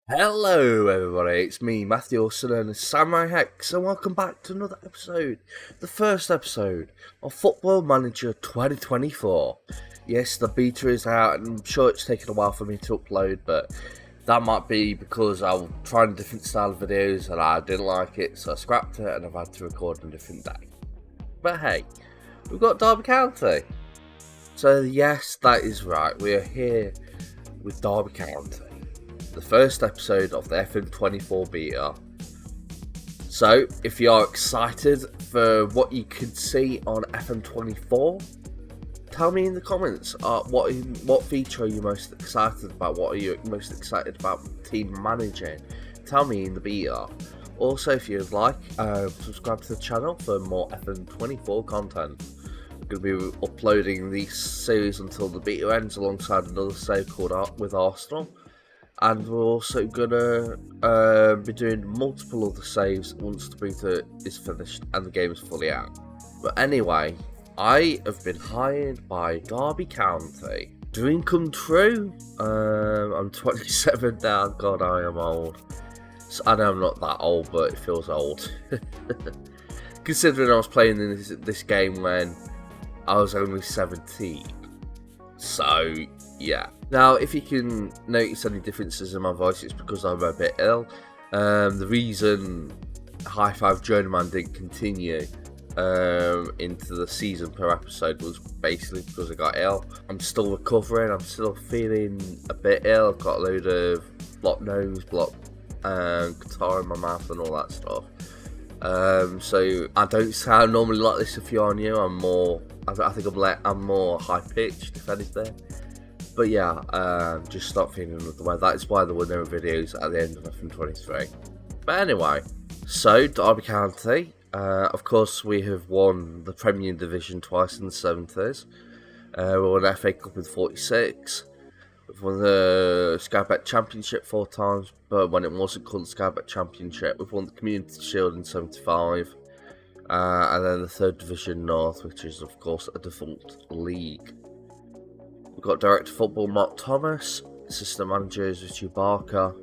Hello everybody, it's me, Matthew, also known as SamuraiHex, and welcome back to another episode, the first episode of Football Manager 2024. Yes, the beta is out, and I'm sure it's taken a while for me to upload, but that might be because I was trying a different style of videos and I didn't like it, so I scrapped it and I've had to record on a different day. But hey, we've got Derby County. So yes, that is right, we are here with Derby County, the first episode of the FM24 beta. So, if you are excited for what you can see on FM24, tell me in the comments what feature are you most excited about? What are you most excited about team managing? Tell me in the beta. Also, if you'd like, subscribe to the channel for more FM24 content. I'm going to be uploading this series until the beta ends alongside another save called Art with Arsenal. And we're also gonna be doing multiple other saves once the beta is finished and the game is fully out. But anyway, I have been hired by Derby County. Dream come true. I'm 27 now. God, I am old. So, I know I'm not that old, but it feels old. Considering I was playing this game when I was only 17. So, yeah. Now, if you can notice any differences in my voice, it's because I'm a bit ill. The reason High Five Journeyman didn't continue into the season per episode was basically because I got ill. I'm still recovering, I'm still feeling a bit ill. I've got a load of blocked nose, blocked guitar in my mouth and all that stuff. So I don't sound normally like this if you're new. I think I'm more high pitched, if anything. But yeah, just stop feeling under the weather. That is why there were no videos at the end of FM23. But anyway, so Derby County, of course we have won the Premier Division twice in the 70s. We won the FA Cup in 46. We've won the Carabao Championship 4 times, but when it wasn't called the Carabao Championship, we've won the Community Shield in 75. And then the 3rd Division North, which is of course a defunct league. We've got Director of Football Mark Thomas, Assistant Managers Richie Barker,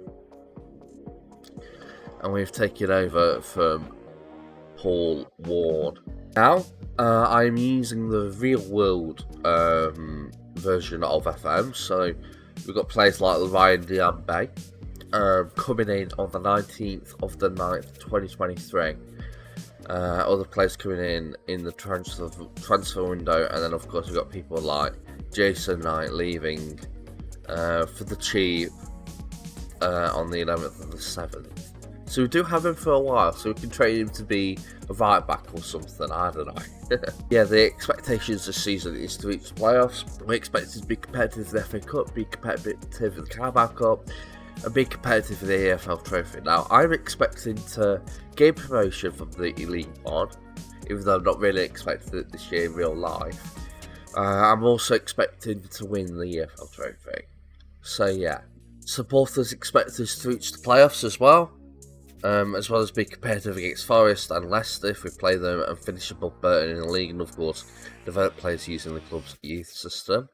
and we've taken over from Paul Warne. Now, I'm using the real world version of FM, so we've got players like Ryan Diambe coming in on the 19th of the 9th, 2023. Other players coming in the transfer window, and then of course we've got people like Jason Knight leaving for the Chief on the 11th of the 7th. So we do have him for a while, so we can trade him to be a right back or something, I don't know. Yeah, the expectations this season is to reach the playoffs. We're expected to be competitive in the FA Cup, be competitive in the Carabao Cup, and be competitive in the EFL Trophy. Now, I'm expecting to gain promotion from the Elite 1, even though I'm not really expecting it this year in real life. I'm also expecting to win the EFL Trophy. So yeah, supporters expect us to reach the playoffs as well as be competitive against Forest and Leicester if we play them, and finish above Burton in the league, and of course develop players using the club's youth system.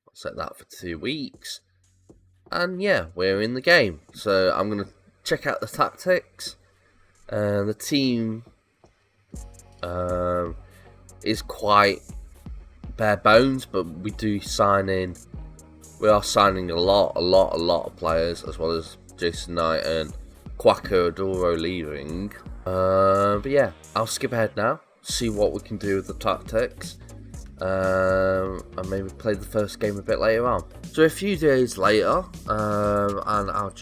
I'll set that for 2 weeks. And yeah, we're in the game. So I'm going to check out the tactics. The team is quite bare bones, but we are signing a lot of players, as well as Jason Knight and Kwako Adoro leaving. But yeah, I'll skip ahead now, see what we can do with the tactics, and maybe play the first game a bit later on. So a few days later, and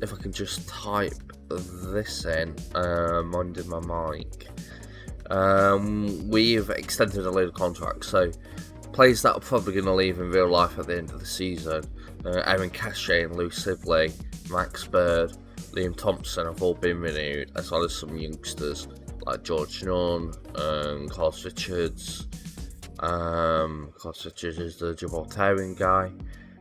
if I can just type this in, minding my mic. We've extended a load of contracts, so players that are probably going to leave in real life at the end of the season, Aaron Cachet and Lou Sibley, Max Bird, Liam Thompson have all been renewed, as well as some youngsters like George Nunn, Carlos Richards. Carlos Richards is the Gibraltarian guy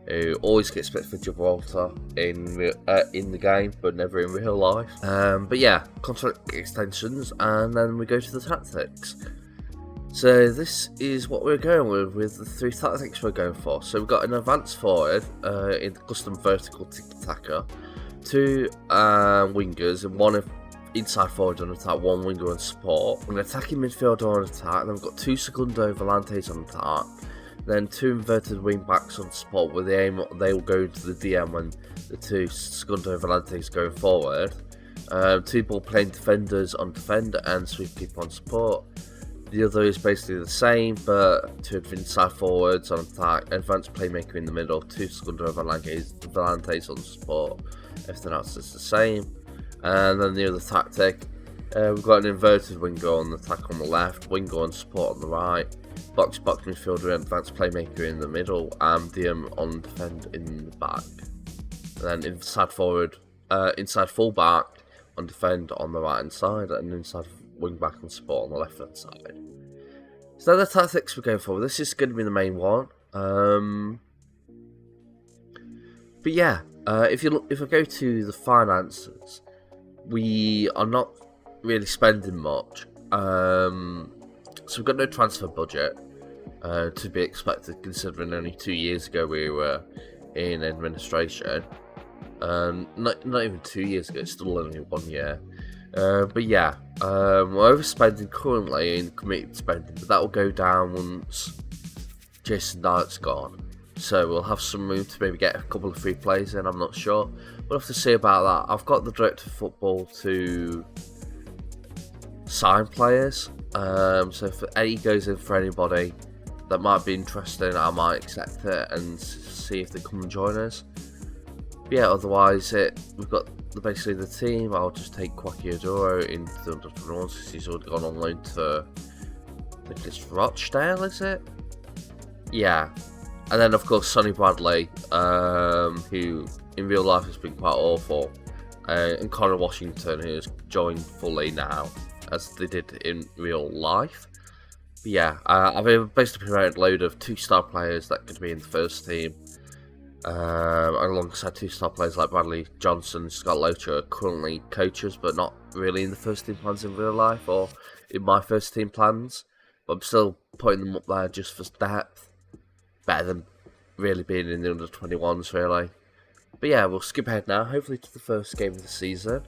who always gets picked for Gibraltar in the game, but never in real life. But yeah, contract extensions, and then we go to the tactics. So this is what we're going with the 3 tactics we're going for. So we've got an advanced forward in the custom vertical tiki-taka, 2 wingers and 1 inside forward on attack, 1 winger on support, an attacking midfielder on attack, then we've got 2 segundo volantes on attack, then 2 inverted wing backs on support with the aim they will go into the DM when the 2 segundo volantes going forward, 2 ball playing defenders on defend and sweepkeeper on support. The other is basically the same, but 2 inside forwards on attack, advanced playmaker in the middle, 2 segundo volantes on support. Everything else is the same. And then the other tactic, we've got an inverted winger on the attack on the left, winger on support on the right, box-to-box midfielder and advanced playmaker in the middle, and DM on defend in the back. And then inside forward, inside full-back on defend on the right-hand side, and inside wing-back and support on the left-hand side. So the tactics we're going for, this is going to be the main one. But yeah, if I go to the finances, we are not really spending much. So we've got no transfer budget to be expected, considering only 2 years ago we were in administration. Not even 2 years ago, it's still only 1 year. But yeah, we're overspending currently in committed spending, but that will go down once Jason Knight's gone. So we'll have some room to maybe get a couple of free players in, I'm not sure. We'll have to see about that. I've got the director of football to sign players. So if Eddie goes in for anybody that might be interesting, I might accept it and see if they come and join us. But yeah, otherwise we've got basically the team. I'll just take Kwaki Oduro into the under-21s because he's already gone on loan to, I think it's Rochdale, is it? Yeah. And then of course Sonny Bradley, who in real life has been quite awful, and Connor Washington, who has joined fully now, as they did in real life. But yeah, I've basically prepared a load of 2-star players that could be in the first team, alongside 2-star players like Bradley Johnson and Scott Locher, are currently coaches, but not really in the first team plans in real life or in my first team plans. But I'm still putting them up there just for depth. Better than really being in the under-21s, really. But yeah, we'll skip ahead now, hopefully to the first game of the season.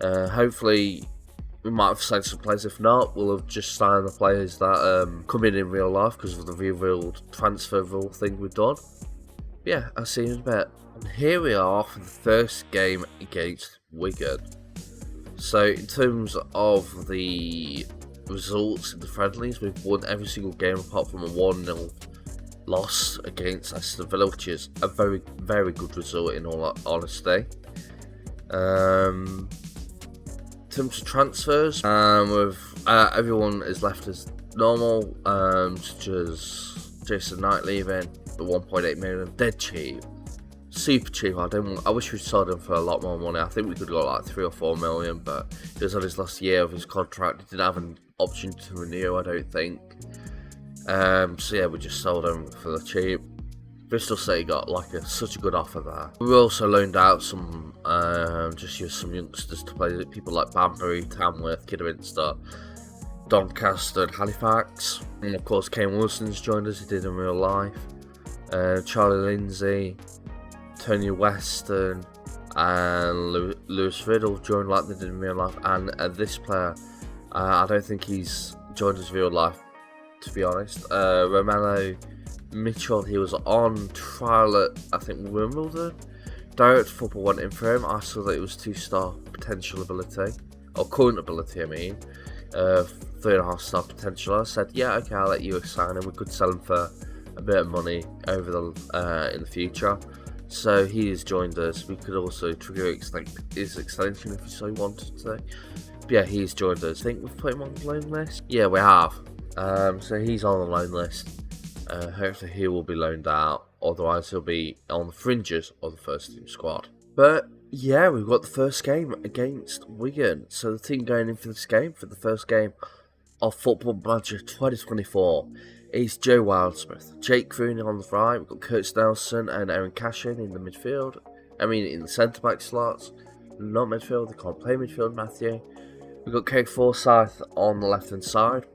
Hopefully we might have signed some players. If not, we'll have just signed the players that come in real life because of the revealed transfer rule thing we've done. But yeah, I'll see you in a bit. And here we are for the first game against Wigan. So in terms of the results in the friendlies, we've won every single game apart from a 1-0 loss against Aston Villa, which is a very, very good result in all honesty. In terms of transfers, everyone is left as normal, such as Jason Knight leaving, the 1.8 million, dead cheap, super cheap. I wish we'd sold him for a lot more money. I think we could have got like 3 or 4 million, but he was on his last year of his contract. He didn't have an option to renew, I don't think. So yeah, we just sold him for the cheap. Bristol City got like such a good offer there. We also loaned out some, just used some youngsters to play, people like Banbury, Tamworth, Kidderminster, Doncaster and Halifax. And of course Kane Wilson's joined us, he did in real life. Charlie Lindsay, Tony Weston and Lewis Riddle joined like they did in real life. And this player, I don't think he's joined us in real life, to be honest. Romelo Mitchell, he was on trial at, I think, Wimbledon. Direct football went in for him. I saw that it was 2-star potential ability, or current ability, I mean. 3.5-star potential. I said, yeah, okay, I'll let you sign him. We could sell him for a bit of money over the in the future. So he has joined us. We could also trigger his extension if we so wanted to. But yeah, he's joined us. I think we've put him on the loan list. Yeah, we have. So he's on the loan list. Hopefully he will be loaned out, otherwise he'll be on the fringes of the first team squad. But yeah, we've got the first game against Wigan. So the team going in for this game, for the first game of Football Manager 2024, is Joe Wildsmith, Jake Rooney on the right, we've got Kurt Nelson and Aaron Cashin in the midfield. I mean in the centre back slots, not midfield, they can't play midfield, Matthew. We've got Craig Forsyth on the left hand side.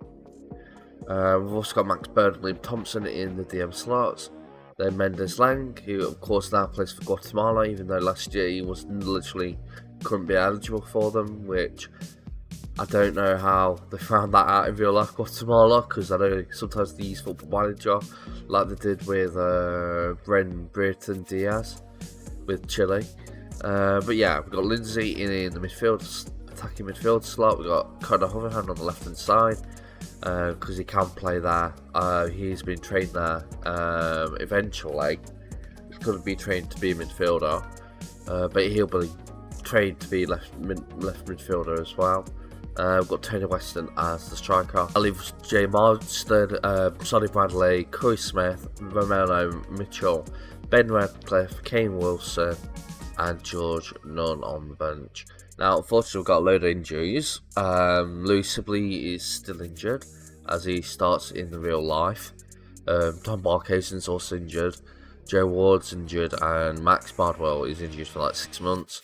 We've also got Max Bird and Liam Thompson in the DM slots. Then Mendes Lang, who of course now plays for Guatemala, even though last year he was literally couldn't be eligible for them, which I don't know how they found that out in real life Guatemala, because I know sometimes they use Football Manager like they did with Brereton Diaz with Chile. But yeah, we've got Lindsay in the midfield, attacking midfield slot. We've got Conor Hoverhand on the left hand side, because he can play there. He's been trained there. Eventually, he's going to be trained to be a midfielder, but he'll be trained to be left midfielder as well. We've got Tony Weston as the striker. I leave Jay Marsden, Sonny Bradley, Corey Smith, Romelo Mitchell, Ben Radcliffe, Kane Wilson, and George Nunn on the bench. Now, unfortunately, we've got a load of injuries. Louis Sibley is still injured as he starts in the real life. Tom Barkhuizen's also injured. Joe Ward's injured, and Max Bardwell is injured for like 6 months.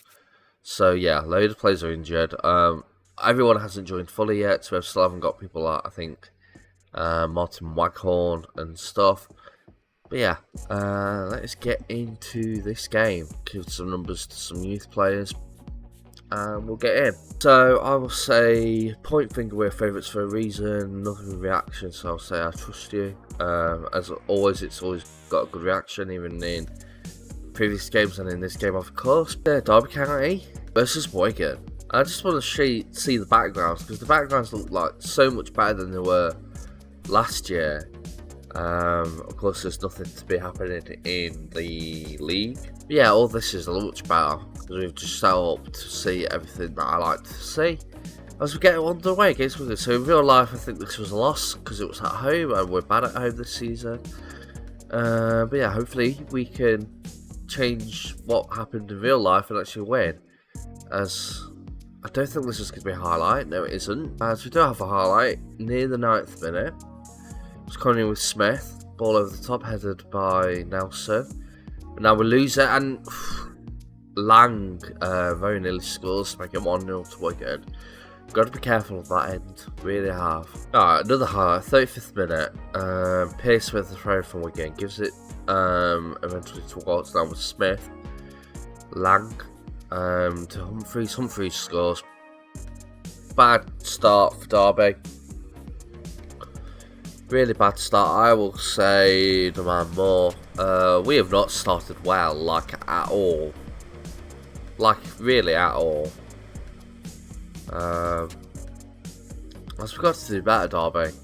So yeah, a load of players are injured. Everyone hasn't joined fully yet, so we still haven't got people like, I think, Martin Waghorn and stuff. But yeah, let's get into this game. Give some numbers to some youth players, and we'll get in. So I will say, Point Finger, we're favourites for a reason, nothing with reaction, so I'll say I trust you. As always, it's always got a good reaction, even in previous games and in this game, of course. Derby County versus Wigan. I just want to see the backgrounds, because the backgrounds look like so much better than they were last year. Of course, there's nothing to be happening in the league. But yeah, all this is a lot much better, because we've just set up to see everything that I like to see as we get underway against Wigan. So in real life, I think this was a loss because it was at home, and we're bad at home this season. But yeah, hopefully we can change what happened in real life and actually win. As I don't think this is going to be a highlight. No, it isn't. As we do have a highlight near the 9th minute. It's coming in with Smith. Ball over the top, headed by Nelson. But now we lose it, and Lang very nearly scores to make it 1-0 to Wigan. Got to be careful of that end. Really have. Alright, another highlight. 35th minute. Pearce with the throw from Wigan. Gives it eventually to Watts. Now with Smith. Lang. To Humphreys. Humphreys scores. Bad start for Derby. Really bad start. I will say demand more. We have not started well, like at all. Like really at all. As we've got to do better, Derby.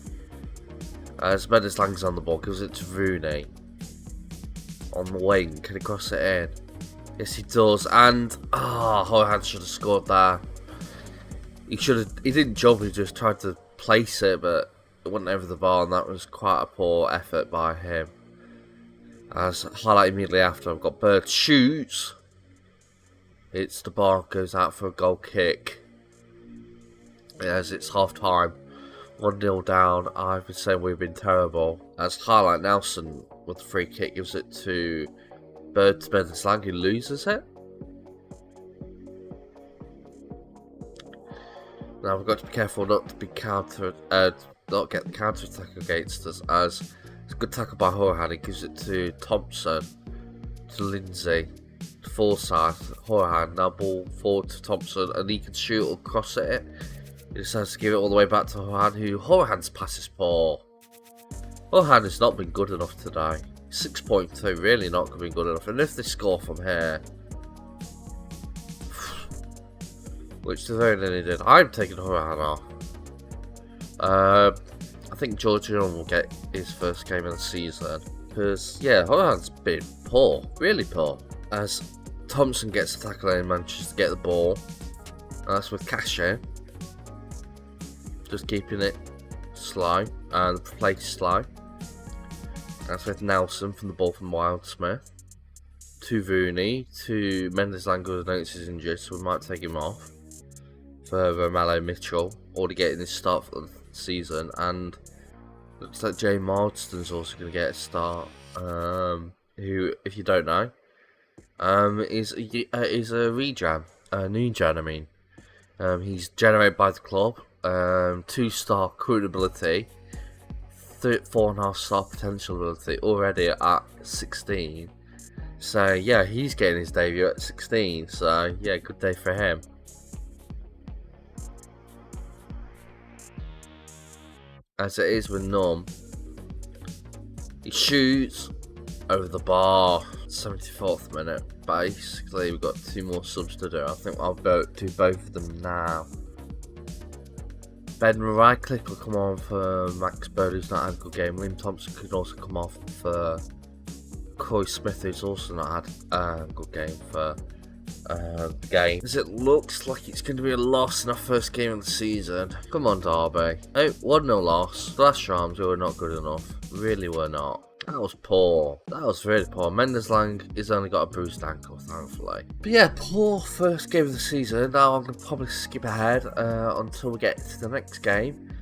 As Mendes Lang's on the ball, gives it to Rooney. On the wing, can he cross it in? Yes, he does, and Hoyhan should have scored there. He didn't jump, he just tried to place it, but it went over the bar, and that was quite a poor effort by him. As highlight immediately after, I've got Bird shoots. It's the bar, goes out for a goal kick. As it's half time, 1-0 down. I would say we've been terrible. As highlight, Nelson with the free kick gives it to Bird to Mendes Lang, who loses it. Now we've got to be careful not to be not get the counter attack against us. As it's a good tackle by Hoyhan, he gives it to Thompson, to Lindsay, to Forsyth. Hoyhan now ball forward to Thompson, and he can shoot or cross it. He decides to give it all the way back to Hoyhan, who Hoyhan's pass is poor. Hoyhan has not been good enough today. 6.2, really not going to be good enough. And if they score from here, which they very nearly did, I'm taking Hoyhan off. I think George Nunn will get his first game of the season. Because, yeah, Hoyhan's been poor. Really poor. As Thompson gets the tackle in, manages to get the ball. And that's with Cashin. Just keeping it slow. And play slow. That's with Nelson from the ball from Wildsmith. To Rooney. To Mendes Lang, who notices injured, so we might take him off. For Romelo Mitchell. Already getting his start for the season. And looks like Jay Marsden's also going to get a start. Who, if you don't know, is a regen. A new gen, I mean. He's generated by the club. 2-star current ability. 4.5 star potential ability already at 16. So yeah, he's getting his debut at 16. So yeah, good day for him. As it is with Num, he shoots over the bar, 74th minute. Basically, we've got 2 more subs to do. I think I'll do both of them now. Ben Radcliffe will come on for Max Bird, who's not had a good game. Liam Thompson could also come off for Corey Smith, who's also not had a good game for the game. As it looks like it's going to be a loss in our first game of the season. Come on, Derby. Oh, 1-0 loss. The last Rams were not good enough. Really were not. That was poor. That was really poor. Mendes Lang has only got a bruised ankle, thankfully. But yeah, poor first game of the season. Now I'm going to probably skip ahead until we get to the next game,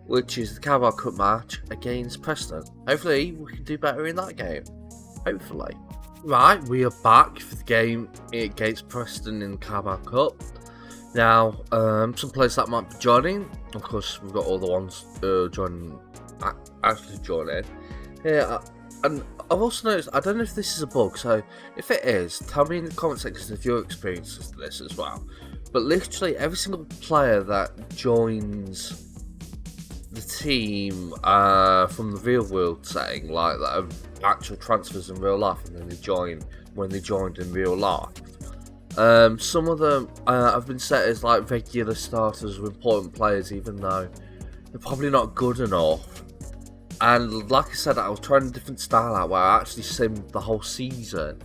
which is the Carabao Cup match against Preston. Hopefully, we can do better in that game. Hopefully. Right, we are back for the game against Preston in the Carabao Cup. Now, some players that might be joining. Of course, we've got all the ones actually joining. Yeah, and I've also noticed, I don't know if this is a bug, so if it is, tell me in the comment section if your experiences to this as well. But literally every single player that joins the team from the real world setting, like that are actual transfers in real life, and then they join when they joined in real life. Some of them have been set as like regular starters or important players, even though they're probably not good enough. And like I said, I was trying a different style out where I actually simmed the whole season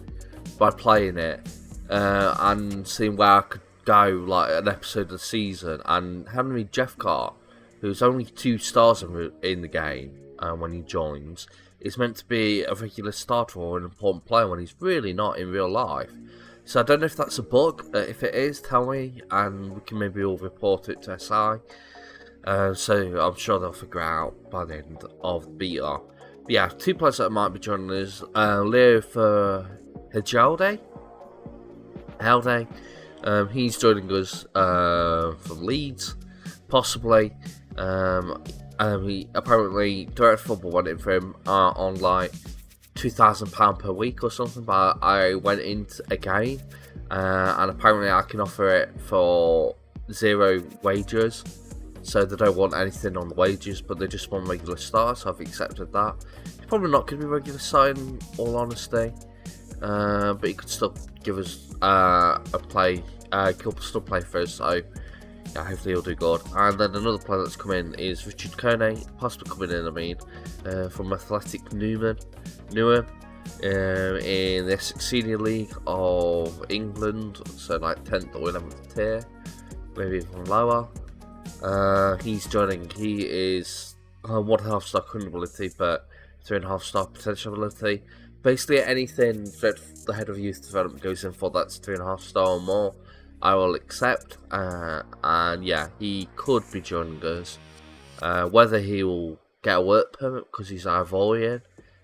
by playing it and seeing where I could go, like an episode of the season. And Henry Jeffcott, who's only 2 stars in the game when he joins, is meant to be a regular starter or an important player when he's really not in real life. So I don't know if that's a bug. If it is, tell me, and we can maybe all report it to SI. So I'm sure they'll figure out by the end of the beta. But yeah, 2 players that might be joining us. Leo for Helde. He's joining us from Leeds, possibly. He apparently Direct Football went in for him on like £2,000 per week or something, but I went into a game and apparently I can offer it for 0 wages. So they don't want anything on the wages, but they just want regular stars, so I've accepted that. He's probably not going to be regular side in all honesty, but he could still give us a play, he'll still play for us, so yeah, hopefully he'll do good. And then another player that's come in is Richard Kearney, possibly coming in, from Athletic Newham, in the Essex Senior League of England, so like 10th or 11th tier, maybe even lower. He's joining. He is 1.5 star current ability, but 3.5 star potential ability. Basically, anything that the head of youth development goes in for that's 3.5 star or more, I will accept. And yeah, he could be joining us. Whether he will get a work permit because he's Ivorian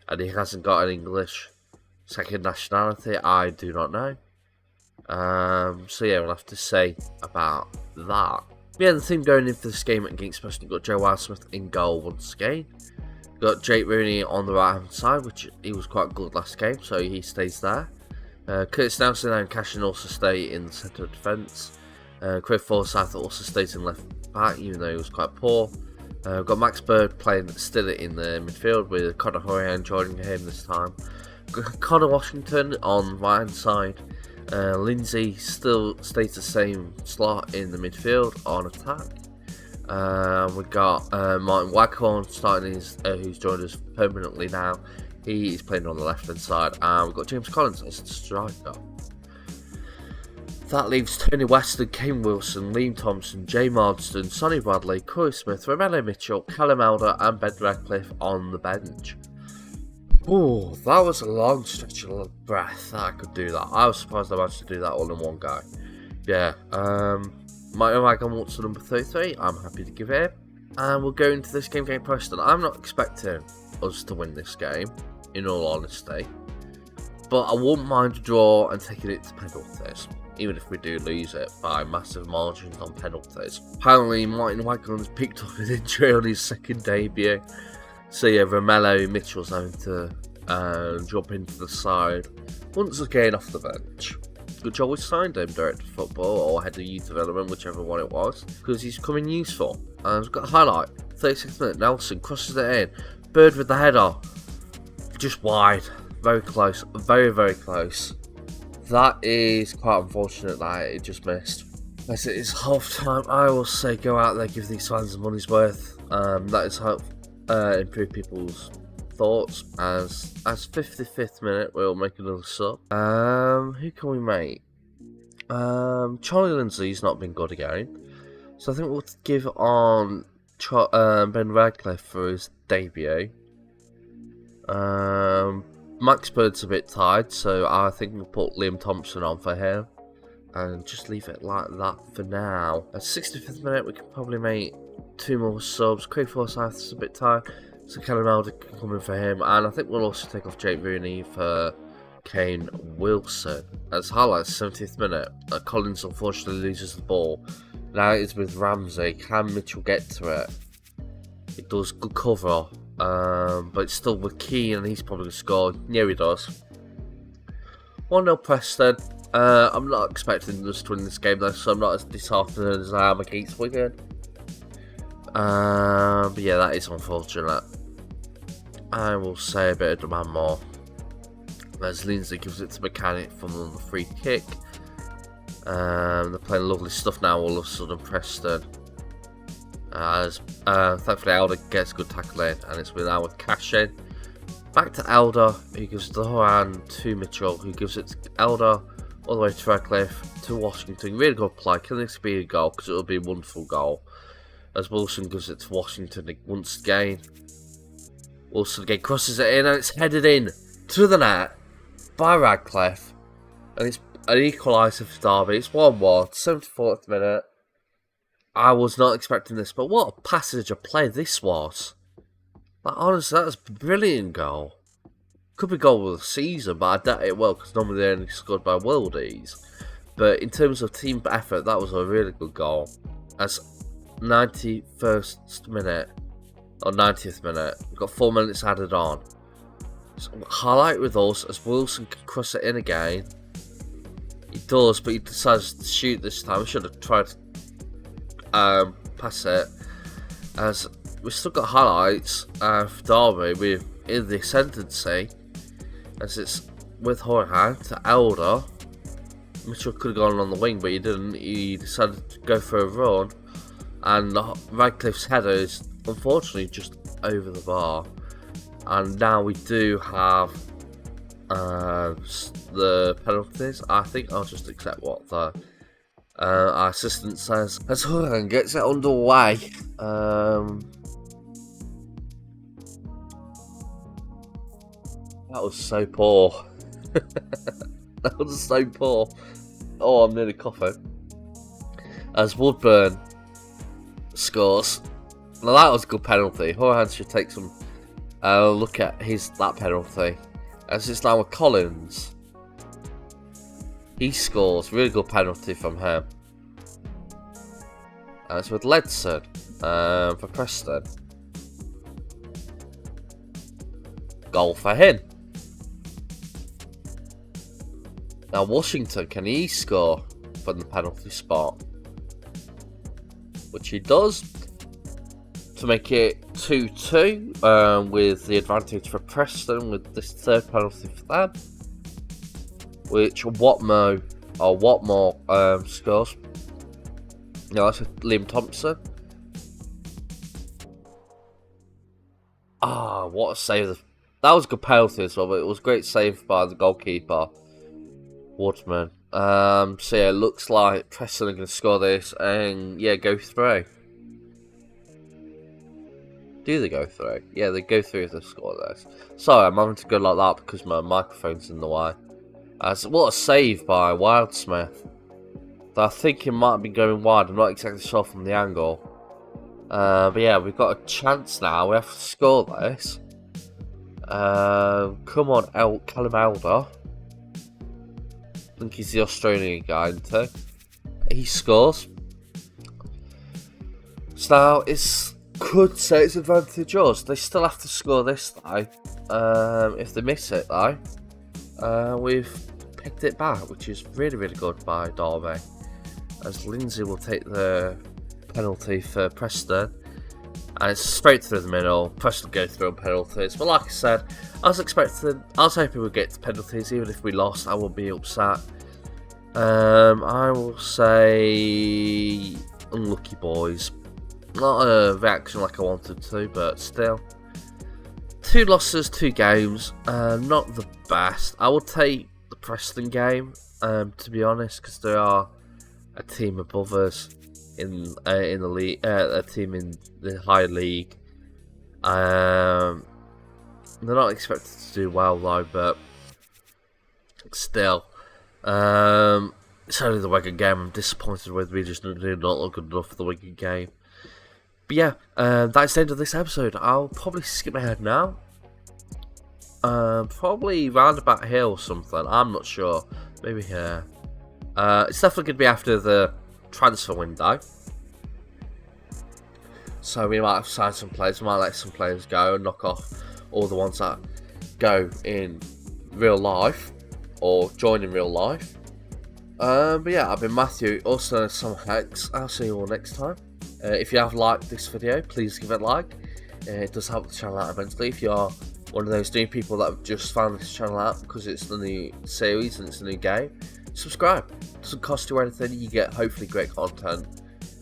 and he hasn't got an English second nationality, I do not know. So yeah, we'll have to say about that. Yeah, the team going into this game against Preston got Joe Wildsmith in goal once again. Got Jake Rooney on the right hand side, which he was quite good last game, so he stays there. Curtis Nelson and Cashin also stay in the centre of defence. Craig Forsyth also stays in left back, even though he was quite poor. Got Max Bird playing still in the midfield with Conor Horan joining him this time. Got Connor Washington on the right hand side. Lindsay still stays the same slot in the midfield on attack. We got Martin Waghorn starting who's joined us permanently now. He is playing on the left hand side, and we've got James Collins as the striker. That leaves Tony Weston, Kane Wilson, Liam Thompson, Jay Marsden, Sonny Bradley, Corey Smith, Romelu Mitchell, Callum Elder, and Ben Radcliffe on the bench. Oh, that was a long stretch of breath that I could do that. I was surprised I managed to do that all in one go. Yeah, my Omega wants to number 33. I'm happy to give it. And we'll go into this game against Preston. I'm not expecting us to win this game, in all honesty. But I wouldn't mind a draw and taking it to penalties, even if we do lose it by massive margins on penalties. Apparently, Martin Waghorn's picked up an injury on his second debut. So yeah, Romelu Mitchell's having to jump into the side once again off the bench. Good job we signed him, director of football or head of youth development, whichever one it was, because he's coming useful. And we've got a highlight, 36th minute, Nelson crosses it in, Bird with the header, just wide, very close, very, very close. That is quite unfortunate that it just missed. As it is half time, I will say go out there, give these fans the money's worth. That is help improve people's thoughts. As 55th minute, we'll make another sub. Who can we make? Charlie Lindsay's not been good again, so I think we'll give on Ben Radcliffe for his debut. Max Bird's a bit tired, so I think we'll put Liam Thompson on for him and just leave it like that for now. At 65th minute, we can probably make 2 more subs. Craig Forsyth's a bit tired, so Carabao Cup can come in for him, and I think we'll also take off Jake Rooney for Kane Wilson. As highlights, 70th minute, Collins unfortunately loses the ball. Now it's with Ramsey. Can Mitchell get to it? It does, good cover, but it's still with Keane, and he's probably going to score. Yeah, he does. 1-0 Preston. I'm not expecting us to win this game though, so I'm not as disheartened as I am against Wigan. But yeah, that is unfortunate. I will say a bit of demand more. As Lindsay gives it to Mechanic from the free kick. They're playing lovely stuff now all of a sudden, Preston. As thankfully Elder gets good tackling, and it's now with Cash in. Back to Elder, who gives the hand to Mitchell, who gives it to Elder, all the way to Radcliffe, to Washington. Really good play, can this be a goal? Because it'll be a wonderful goal. As Wilson gives it to Washington once again. Wilson again crosses it in, and it's headed in to the net by Radcliffe. And it's an equaliser for Derby. It's 1-1, 74th minute. I was not expecting this, but what a passage of play this was. Like, honestly, that was a brilliant goal. Could be goal of the season, but I doubt it will, because normally they're only scored by worldies. But in terms of team effort, that was a really good goal. As 91st minute, or 90th minute, we've got 4 minutes added on. So, highlight with us, as Wilson can cross it in again. He does, but he decides to shoot this time. We should have tried to pass it. As we've still got highlights for Derby, we're in the ascendancy. As it's with Horan to Elder. Mitchell could have gone on the wing, but he didn't. He decided to go for a run. And Radcliffe's header is unfortunately just over the bar. And now we do have the penalties. I think I'll just accept what the our assistant says. As Horan gets it underway. That was so poor. That was so poor. Oh, I'm nearly coughing. As Woodburn scores. Now that was a good penalty. Horan should take some look at that penalty. As it's now with Collins. He scores. Really good penalty from him. And it's with Ledson for Preston. Goal for him. Now Washington, can he score from the penalty spot? Which he does. To make it 2-2 with the advantage for Preston with this third penalty for them. Which Watmore scores. Now that's with Liam Thompson. Ah, what a save. That was a good penalty as well, but it was a great save by the goalkeeper, Woodman. So yeah, it looks like Preston are going to score this and yeah, go through. Do they go through? Yeah, they go through if they score this. Sorry, I'm having to go like that because my microphone's in the way. What a save by Wildsmith. I think it might be going wide. I'm not exactly sure from the angle. But yeah, we've got a chance now. We have to score this. Come on, Callum Elder. I think he's the Australian guy, isn't he? He scores. So now it's could say it's advantage us. They still have to score this though. If they miss it though, we've picked it back, which is really, really good by Derby. As Lindsay will take the penalty for Preston. And it's straight through the middle. Preston go through on penalties. But like I said, I was hoping we'd get to penalties. Even if we lost, I wouldn't be upset. I will say unlucky boys. Not a reaction like I wanted to, but still. 2 losses, 2 games. Not the best. I would take the Preston game, to be honest, because they are a team above us in the league, a team in the high league. They're not expected to do well though, but still, it's only the Wigan game. I'm disappointed with. We just did not look good enough for the Wigan game. But yeah, that's the end of this episode. I'll probably skip ahead now. Probably round about here or something. I'm not sure. Maybe here. It's definitely going to be after the transfer window. So we might have signed some players. We might let some players go and knock off all the ones that go in real life or join in real life. But yeah, I've been Matthew, also SamuraiHex. I'll see you all next time. If you have liked this video, please give it a like. It does help the channel out immensely. If you are one of those new people that have just found this channel out because it's the new series and it's a new game, subscribe. It doesn't cost you anything. You get hopefully great content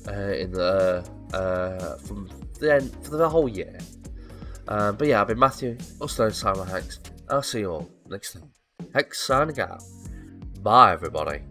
in the from the end for the whole year. But yeah, I've been Matthew, also SamuraiHex. I'll see you all next time. Hex signing out. Bye everybody.